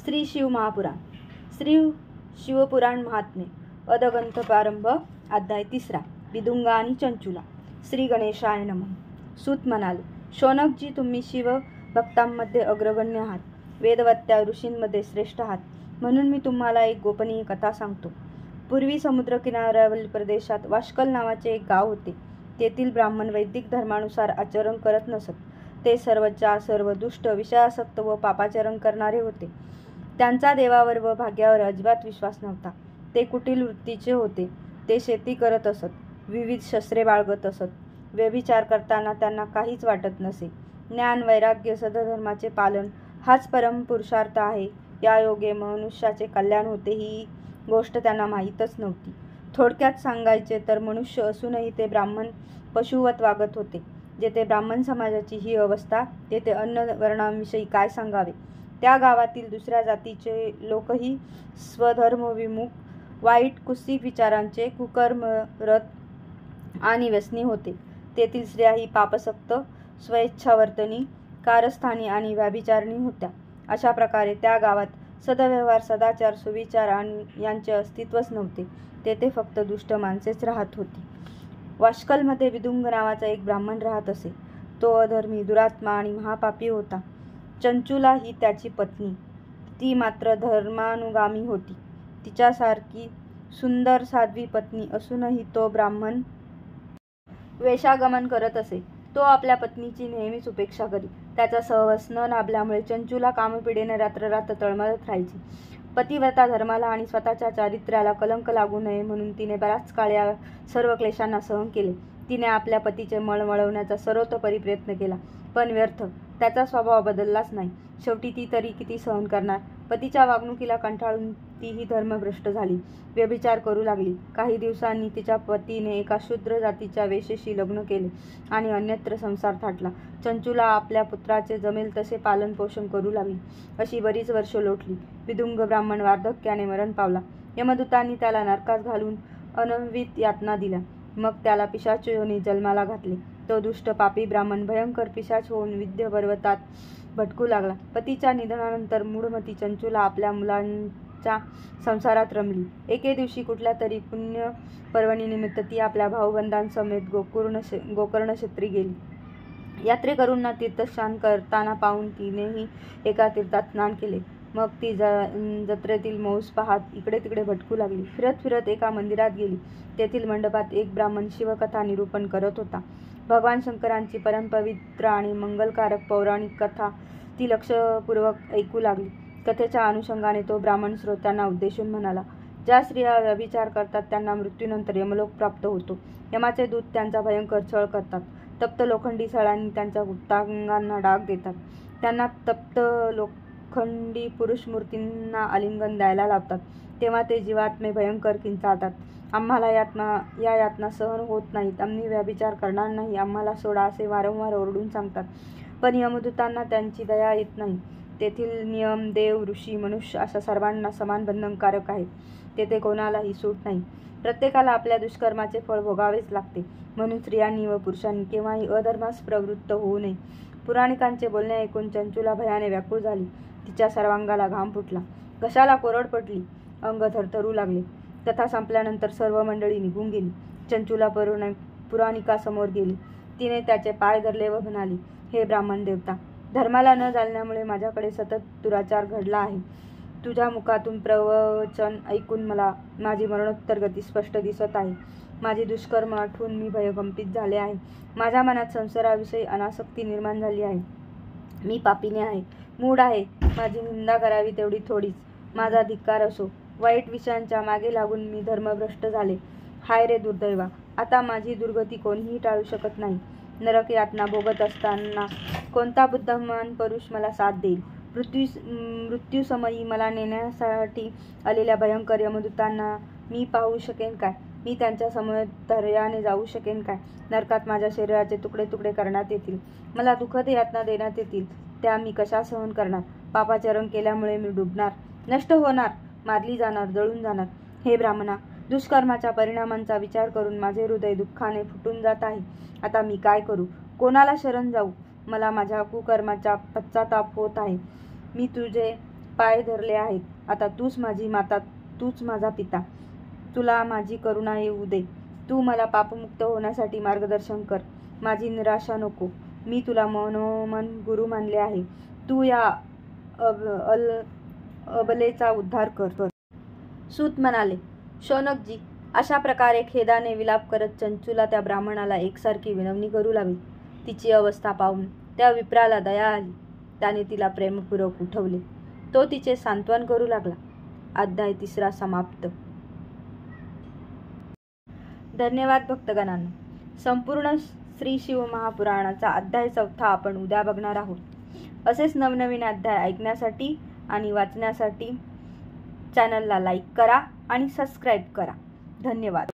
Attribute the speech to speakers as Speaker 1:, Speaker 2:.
Speaker 1: श्री शिव महापुराण. श्री शिवपुराण महात्म्य. अदग्रंथ प्रारंभ. अध्याय 3. बिदुंगा आणि चंचुला. श्री गणेशाय नमः. सूत म्हणाले, शौनकजी, तुम्ही शिव भक्तांमध्ये अग्रगण्य आहात, वेदवत्या ऋषींमध्ये श्रेष्ठ आहात, म्हणून मी तुम्हाला एक गोपनीय कथा सांगतो. पूर्वी समुद्र किनाऱ्यावरील प्रदेशात वाष्कल नावाचे एक गाव होते. तेथील ब्राह्मण वैदिक धर्मानुसार आचरण करत नसत. ते सर्वच्या सर्व दुष्ट, विषयासक्त व पापाचरण करणारे होते. त्यांचा देवावर व भाग्यावर अजिबात विश्वास नव्हता. ते कुटील वृत्तीचे होते. ते शेती करत असत, विविध शस्त्रे बाळगत असत. व्यभिचार करताना त्यांना काहीच वाटत नसे. ज्ञान, वैराग्य, सदधर्माचे पालन हाच परम पुरुषार्थ आहे. या योगे मनुष्याचे कल्याण होते ही गोष्ट त्यांना माहीतच नव्हती. थोडक्यात सांगायचे तर मनुष्य असूनही ते ब्राह्मण पशुवत वागत होते. जेथे ब्राह्मण समाजाची ही अवस्था, तेथे अन्य वर्णांविषयी काय सांगावे. त्या गावातील दुसऱ्या जातीचे लोकही स्वधर्मविमुख, वाईट कुत्सित विचारांचे, कुकर्मरत आणि व्यसनी होते. तेथील स्त्रियाही पापसक्त, स्वेच्छावर्तनी, कारस्थानी आणि व्याभिचारिणी होत्या. अशा प्रकारे त्या गावात सदव्यवहार, सदाचार, सुविचार आणि यांचे अस्तित्वच नव्हते. तेथे फक्त दुष्ट माणसेच राहत होती. वाष्कलमध्ये बिदुंग नावाचा एक ब्राह्मण राहत असे. तो अधर्मी, दुरात्मा आणि महापापी होता. चंचुला ही त्याची पत्नी. ती मात्र धर्मानुगामी होती. तिच्यासारखी सुंदर साध्वी पत्नी असूनही तो ब्राह्मण वेश्यागमन करत असे. तो आपल्या पत्नीची नेहमीच उपेक्षा करी. त्याचा सहवास न लाभल्यामुळे चंचुला कामपिडेने रात्ररात्र तळमळत राहायची. पतिव्रता धर्माला आणि स्वतःच्या चारित्र्याला कलंक लागू नये म्हणून तिने बराच काळ या सर्व क्लेशांना सहन केले. तिने आपल्या पतीचे मळ वळवण्याचा सर्वतोपरी प्रयत्न केला, पण व्यर्थ. त्याचा स्वभाव बदललाच नाही. शेवटी ती तरी किती सहन करणार. पतीच्या वागणुकीला कंटाळून तीही धर्मभ्रष्ट झाली, व्यभिचार करू लागली. काही दिवसांनी तिच्या पतीने एका शूद्र जातीच्या वेश्येशी लग्न केले आणि अन्यत्र संसार थाटला. चंचुला आपल्या पुत्राचे जमेल तसे पालन पोषण करू लागली. अशी बरीच वर्ष लोटली. बिदुंग ब्राह्मण वार्धक्याने मरण पावला. यमदूतांनी त्याला नरकात घालून अनंवित यातना दिल्या. मग त्याला पिशाच योनी जन्माला घातले. तो दुष्ट पापी ब्राह्मण भयंकर पिशाच होऊन विंध्य पर्वतात भटकू लागला. पतीच्या निधनानंतर मूढमती चंचुला आपल्या मुलांच्या संसारात रमली. एके दिवशी कुठल्या तरी पुण्य पर्वणीनिमित्त ती आपल्या भाऊबंधांसमेत गोकर्ण क्षेत्री गेली. यात्रेकरूंना तीर्थस्नान करताना पाहून तिनेही एका तीर्थात स्नान केले. मग ती जत्रेतील मौज पाहत इकडे तिकडे भटकू लागली. फिरत फिरत एका मंदिरात गेली. तेथील मंडपात एक ब्राह्मण शिवकथा निरूपण करत होता. भगवान शंकरांची परमपवित्र आणि मंगलकारक पौराणिक कथा ती लक्षपूर्वक ऐकू लागली. कथेच्या अनुषंगाने तो ब्राह्मण श्रोत्यांना उद्देशून म्हणाला, ज्या स्त्रिया व्यभिचार करतात त्यांना मृत्यूनंतर यमलोक प्राप्त होतो. यमाचे दूत त्यांचा भयंकर छळ करतात. तप्त लोखंडी सळांनी त्यांच्या गुप्तांगांना डाग देतात. त्यांना तप्त लोखंडी पुरुष मूर्तींना आलिंगन द्यायला लावतात. तेव्हा ते जीवात्मे भयंकर किंचाळतात, आम्हाला या यातना सहन होत नाहीत, आम्ही व्यभिचार करणार नाही, आम्हाला सोडा, असे वारंवार ओरडून सांगतात. पण यमदूतांना त्यांची दया येत नाही. तेथील नियम देव, ऋषी, मनुष्य अशा सर्वांना समान बंधनकारक आहेत. तेथे कोणालाही सूट नाही. प्रत्येकाला आपल्या दुष्कर्माचे फळ भोगावेच लागते. म्हणून स्त्रियांनी व पुरुषांनी केव्हाही अधर्मास प्रवृत्त होऊ नये. पुराणिकांचे बोलणे ऐकून चंचुला भयाने व्याकुळ झाली. तिच्या सर्वांगाला घाम फुटला, घशाला कोरड पडली, अंग थरथरू लागले. कथा संपल्यानंतर सर्व मंडळी निघून गेली. चंचुला पुराणिकासमोर गेली. तिने त्याचे पाय धरले व म्हणाली, हे ब्राह्मण देवता, धर्माला न जाणल्यामुळे माझ्याकडे सतत दुराचार घडला आहे. तुझ्या मुखातून प्रवचन ऐकून मला माझी मरणोत्तर गती स्पष्ट दिसत आहे. माझी दुष्कर्म आठवून मी भयकंपित झाले आहे. माझ्या मनात संसाराविषयी अनासक्ती निर्माण झाली आहे. मी पापिने आहे, मूढ आहे. माझी निंदा करावी तेवढी थोडीच. माझा धिक्कार असो. वाईट विषयांच्या मागे लागून मी धर्मभ्रष्ट झाले. हाय रे दुर्दैवा, आता माझी दुर्गती कोणीही टाळू शकत नाही. नरक यातना भोगत असताना कोणता बुद्धिमान पुरुष मला साथ देईल. मृत्यूसमयी मला नेण्यासाठी आलेल्या भयंकर यमदूतांना मी पाहू शकेन काय? मी त्यांच्या समोर धैर्याने जाऊ शकेन काय? नरकात माझ्या शरीराचे तुकडे तुकडे करण्यात येतील. मला दुःखद यातना देण्यात येतील. त्या मी कशा सहन करणार? पापाचरण केल्यामुळे मी डुबणार, नष्ट होणार, मारली जाणार, जळून जाणार. हे ब्राह्मणा, दुष्कर्माच्या परिणामांचा विचार करून माझे हृदय दुःखाने फुटून जात आहे. आता मी काय करू? कोणाला शरण जाऊ? मला माझ्या कुकर्माचा पश्चाताप होत आहे. मी तुझे पाय धरले आहेत. आता तूच माझी माता, तूच माझा पिता. तुला माझी करुणा येऊ दे. तू मला पापमुक्त होण्यासाठी मार्गदर्शन कर. माझी निराशा नको. मी तुला मनोमन गुरु मानले आहे. तू या अबलेचा उद्धार कर. सूत म्हणाले, शौनकजी, अशा प्रकारे खेदाने विलाप करत चंचूला त्या ब्राह्मणाला एकसारखी विनवणी करू लागली. तिची अवस्था पाहून त्या विप्राला दया आली. त्याने तिला प्रेमपूर्वक उठवले. तो तिचे सांत्वन करू लागला. अध्याय 3 समाप्त. धन्यवाद भक्तगणांनो. संपूर्ण श्री शिव महापुराणाचा अध्याय 4 आपण उद्या बघणार आहोत. असेच नवनवीन अध्याय ऐकण्यासाठी आणि वाचण्यासाठी चॅनलला लाईक करा आणि सबस्क्राईब करा. धन्यवाद.